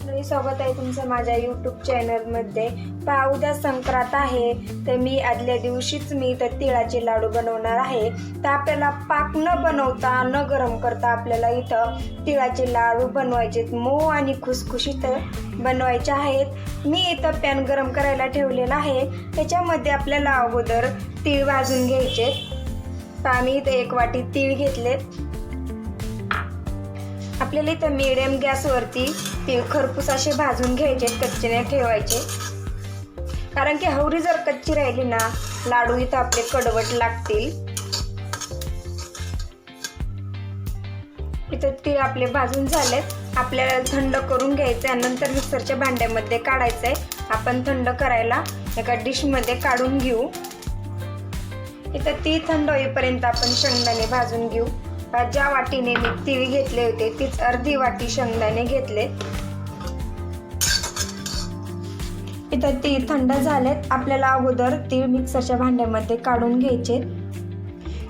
मंडळी, स्वागत आहे तुमचं माझ्या यूट्यूब चॅनलमध्ये। पहा, उद्या संक्रांत आहे, तर मी आदल्या दिवशीच तर तिळाचे लाडू बनवणार आहे। तर आपल्याला पाक न बनवता न गरम करता आपल्याला इथं तिळाचे लाडू बनवायचे, मऊ आणि खुसखुशीत बनवायचे आहेत। मी इथं पॅन गरम करायला ठेवलेला आहे, त्याच्यामध्ये आपल्याला अगोदर तीळ भाजून घ्यायचे। तर आम्ही इथे 1 वाटी तीळ घेतलेत। आपल्याला इथं मीडियम गॅसवरती तीळ खरपूस असे भाजून घ्यायचे, कच्चे नाही ठेवायचे, कारण की हवरी जर कच्ची राहिली ना लाडू इथं आपले कडवट लागतील। इथं तीळ आपले भाजून झालेत, आपल्याला थंड करून घ्यायचे आणि नंतर मिक्सरच्या भांड्यामध्ये काढायचंय। आपण थंड करायला एका डिश मध्ये काढून घेऊ। इथं तीळ थंड होईपर्यंत आपण शेंगदाणे भाजून घेऊ। ज्या वाटीने मी तीळ घेतले होते तीच अर्धी वाटी शेंगदाणे घेतले। इथं तीळ थंड झालेत, आपल्याला अगोदर तीळ मिक्सरच्या भांड्यामध्ये काढून घ्यायचे।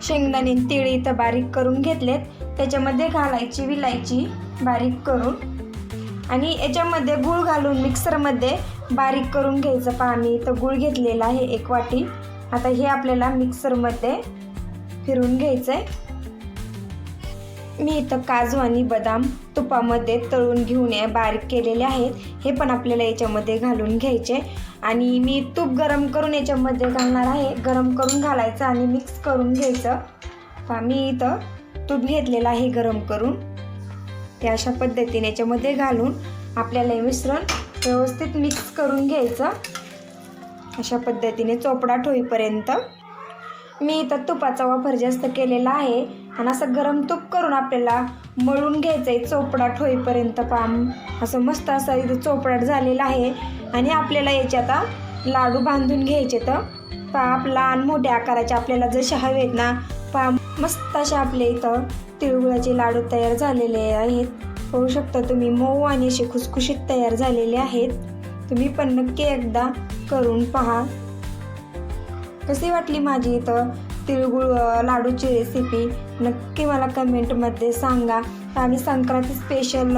शेंगदाणे तीळ इथं बारीक करून घेतलेत, त्याच्यामध्ये घालायची विलायची बारीक करून आणि याच्यामध्ये गूळ घालून मिक्सरमध्ये बारीक करून घ्यायचं। पहा, मी इथं गूळ घेतलेला आहे 1 वाटी। आता हे आपल्याला मिक्सरमध्ये फिरून घ्यायचंय। मी इथं काजू आणि बदाम तुपामध्ये तळून घेऊन बारीक केलेले आहेत, हे पण आपल्याला याच्यामध्ये घालून घ्यायचे। आणि मी तूप गरम करून याच्यामध्ये घालणार आहे, गरम करून घालायचं आणि मिक्स करून घ्यायचं। पहा, मी इथं तूप घेतलेलं आहे गरम करून, ते अशा पद्धतीने याच्यामध्ये घालून आपल्याला हे मिश्रण व्यवस्थित मिक्स करून घ्यायचं, अशा पद्धतीने चोपडाट होईपर्यंत। मी इथं तुपाचा वापर जास्त केलेला आहे आणि असं गरम तूप करून आपल्याला मळून घ्यायचं आहे चोपडाट होईपर्यंत। असं मस्त असं इथं चोपडाट झालेला आहे आणि आपल्याला याचे आता लाडू बांधून घ्यायचे। तर लहान मोठ्या आकाराचे आपल्याला जसे हवेत ना, मस्त असे आपले इथं तिळगुळाचे लाडू तयार झालेले आहेत। पाहू शकता तुम्ही, मऊ आणि असे खुसखुशीत तयार झालेले आहेत। तुम्ही पण नक्की एकदा करून पहा। कशी वाटली माझी इथं तिळगुळ लाडूची रेसिपी, नक्की मला कमेंटमध्ये सांगा। आम्ही संक्रांती स्पेशल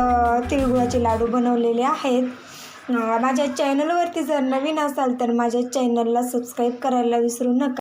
तिळगुळाचे लाडू बनवलेले आहेत। माझ्या चॅनलवरती जर नवीन असाल तर माझ्या चॅनलला सबस्क्राईब करायला विसरू नका।